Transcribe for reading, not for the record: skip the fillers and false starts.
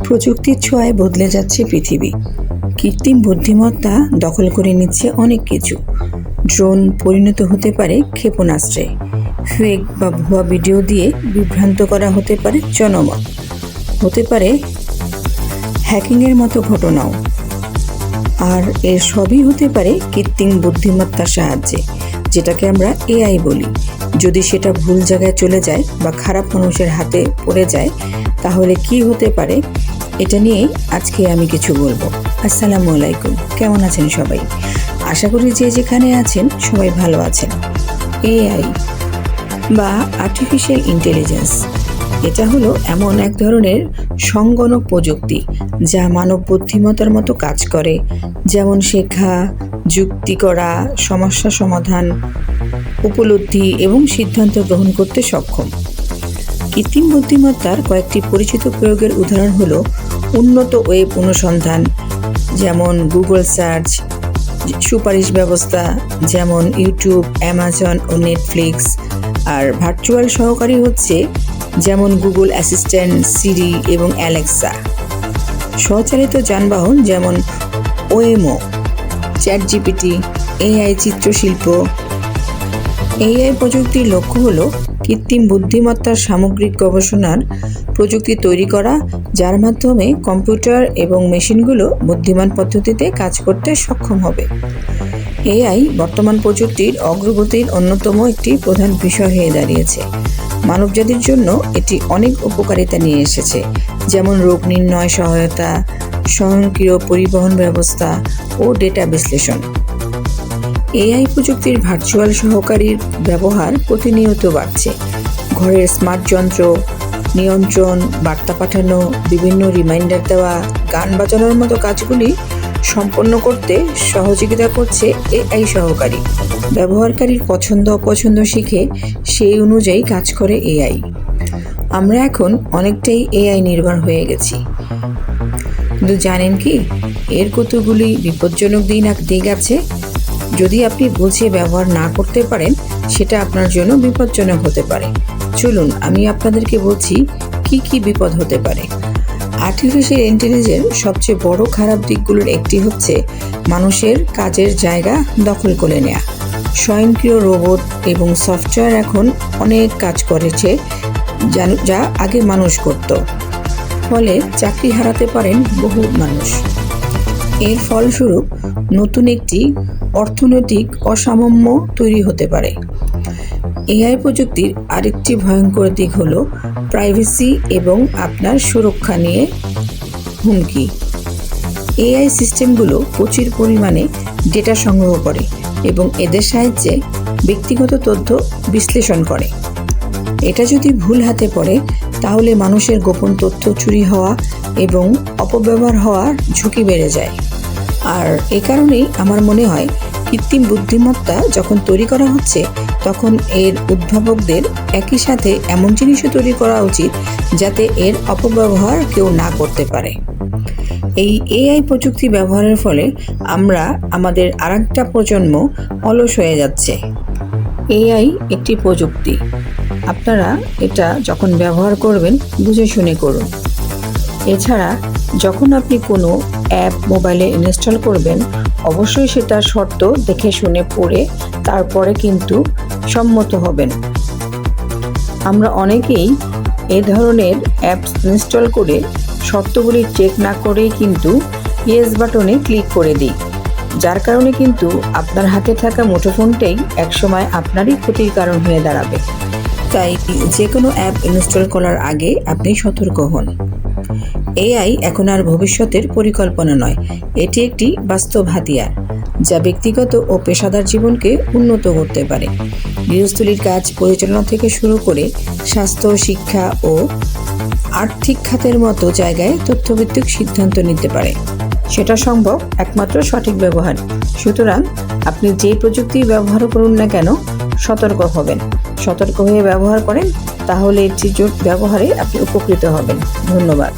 প্রযুক্তির ছোঁয়ায় বদলে যাচ্ছে পৃথিবী। কৃত্রিম বুদ্ধিমত্তা দখল করে নিচ্ছে অনেক কিছু। ড্রোন পরিণত হতে পারে ক্ষেপণাস্ত্রে, ফেক বা ভুয়া ভিডিও দিয়ে বিভ্রান্ত করা হতে পারে জনমত, হতে পারে হ্যাকিংয়ের মতো ঘটনাও। আর এর সবই হতে পারে কৃত্রিম বুদ্ধিমত্তার সাহায্যে, যেটাকে আমরা এআই বলি। যদি সেটা ভুল জায়গায় চলে যায় বা খারাপ মানুষের হাতে পড়ে যায়, তাহলে কি হতে পারে, এটা নিয়েই আজকে আমি কিছু বলবো। আসসালামু আলাইকুম, কেমন আছেন সবাই? আশা করি যে যেখানে আছেন সবাই ভালো আছেন। এআই বা আর্টিফিশিয়াল ইন্টেলিজেন্স, এটা হলো এমন এক ধরনের সংগণক প্রযুক্তি যা মানব বুদ্ধিমত্তার মতো কাজ করে, যেমন শেখা, যুক্তি করা, সমস্যা সমাধান, উপলব্ধি এবং সিদ্ধান্ত গ্রহণ করতে সক্ষম। কৃত্রিম বুদ্ধিমত্তার কয়েকটি পরিচিত প্রয়োগের উদাহরণ হলো উন্নত ওয়েব অনুসন্ধান, যেমন গুগল সার্চ, সুপারিশ ব্যবস্থা যেমন ইউটিউব, অ্যামাজন ও নেটফ্লিক্স, আর ভার্চুয়াল সহকারী হচ্ছে যেমন গুগল অ্যাসিস্ট্যান্ট, সিরি এবং অ্যালেক্সা। স্বচালিত যানবাহন যেমন ওয়েমো, চ্যাটজিপিটি, এআই চিত্রশিল্প। এআই প্রযুক্তির লক্ষ্য হলো কৃত্রিম বুদ্ধিমত্তার সামগ্রিক গবেষণার প্রযুক্তি তৈরি করা, যার মাধ্যমে কম্পিউটার এবং মেশিনগুলো বুদ্ধিমান পদ্ধতিতে কাজ করতে সক্ষম হবে। এআই বর্তমান প্রযুক্তির অগ্রগতির অন্যতম একটি প্রধান বিষয় হয়ে দাঁড়িয়েছে। মানবজাতির জন্য এটি অনেক উপকারিতা নিয়ে এসেছে, যেমন রোগ নির্ণয় সহায়তা, স্বয়ংক্রিয় পরিবহন ব্যবস্থা ও ডেটা বিশ্লেষণ। এআই প্রযুক্তির ভার্চুয়াল সহকারীর ব্যবহার প্রতিনিয়ত বাড়ছে। ঘরের স্মার্ট যন্ত্র নিয়ন্ত্রণ, বার্তা পাঠানো, বিভিন্ন রিমাইন্ডার দেওয়া, গান বাজানোর মতো কাজগুলি সম্পন্ন করতে সহযোগিতা করছে এআই সহকারী। ব্যবহারকারীর পছন্দ অপছন্দ শিখে সেই অনুযায়ী কাজ করে এআই। আমরা এখন অনেকটাই এআই নির্ভর হয়ে গেছি। কিন্তু জানেন কি, এর কতগুলি বিপজ্জনক দিক আছে। যদি আপনি বুঝে ব্যবহার না করতে পারেন, সেটা আপনার জন্য বিপজ্জনক হতে পারে। চলুন আমি আপনাদেরকে বলছি কি কি বিপদ হতে পারে। আর্টিফিশিয়াল ইন্টেলিজেন্স সবচেয়ে বড় খারাপ দিকগুলোর একটি হচ্ছে মানুষের কাজের জায়গা দখল করে নেওয়া। স্বয়ংক্রিয় রোবট এবং সফটওয়্যার এখন অনেক কাজ করেছে যা আগে মানুষ করত, ফলে চাকরি হারাতে পারেন বহু মানুষ। এর ফলস্বরূপ নতুন একটি অর্থনৈতিক অসামঞ্জস্য তৈরি হতে পারে। এআই প্রযুক্তির আরেকটি ভয়ঙ্কর দিক হলো প্রাইভেসি এবং আপনার সুরক্ষা নিয়ে হুমকি। এআই সিস্টেমগুলো প্রচুর পরিমাণে ডেটা সংগ্রহ করে এবং এদের সাহায্যে ব্যক্তিগত তথ্য বিশ্লেষণ করে। এটা যদি ভুল হাতে পড়ে, তাহলে মানুষের গোপন তথ্য চুরি হওয়া এবং অপব্যবহার হওয়ার ঝুঁকি বেড়ে যায়। আর এ কারণেই আমার মনে হয় কৃত্রিম বুদ্ধিমত্তা যখন তৈরি করা হচ্ছে, তখন এর উদ্ভাবকদের একই সাথে এমন জিনিসও তৈরি করা উচিত যাতে এর অপব্যবহার কেউ না করতে পারে। এই এআই প্রযুক্তি ব্যবহারের ফলে আমরা আমাদের আরেকটা প্রজন্ম অলস হয়ে যাচ্ছে। এআই একটি প্রযুক্তি, আপনারা এটা যখন ব্যবহার করবেন বুঝে শুনে করুন। এছাড়া যখন আপনি কোনো অ্যাপ মোবাইলে ইনস্টল করবেন, অবশ্যই সেটার শর্ত দেখে শুনে পড়ে তারপরে কিন্তু সম্মত হবেন। আমরা অনেকেই এ ধরনের অ্যাপস ইনস্টল করে শর্তগুলি চেক না করেই কিন্তু ইয়েস বাটনে ক্লিক করে দিই, যার কারণে কিন্তু আপনার হাতে থাকা মুঠোফোনটাই একসময় আপনারই ক্ষতির কারণ হয়ে দাঁড়াবে। তাই যে কোনো অ্যাপ ইনস্টল করার আগে আপনি সতর্ক হন। এআই এখন আর ভবিষ্যতের পরিকল্পনা নয়, এটি একটি বাস্তব হাতিয়ার যা ব্যক্তিগত ও পেশাদার জীবনকে উন্নত করতে পারে। গৃহস্থলীর কাজ পরিচালনা থেকে শুরু করে স্বাস্থ্য, শিক্ষা ও আর্থিক খাতের মতো জায়গায় তথ্যভিত্তিক সিদ্ধান্ত নিতে পারে। সেটা সম্ভব একমাত্র সঠিক ব্যবহার। সুতরাং আপনি যে প্রযুক্তি ব্যবহার করুন না কেন, সতর্ক হবেন। সতর্ক হয়ে ব্যবহার করেন, তাহলে এটি ব্যবহারে আপনি উপকৃত হবেন। ধন্যবাদ।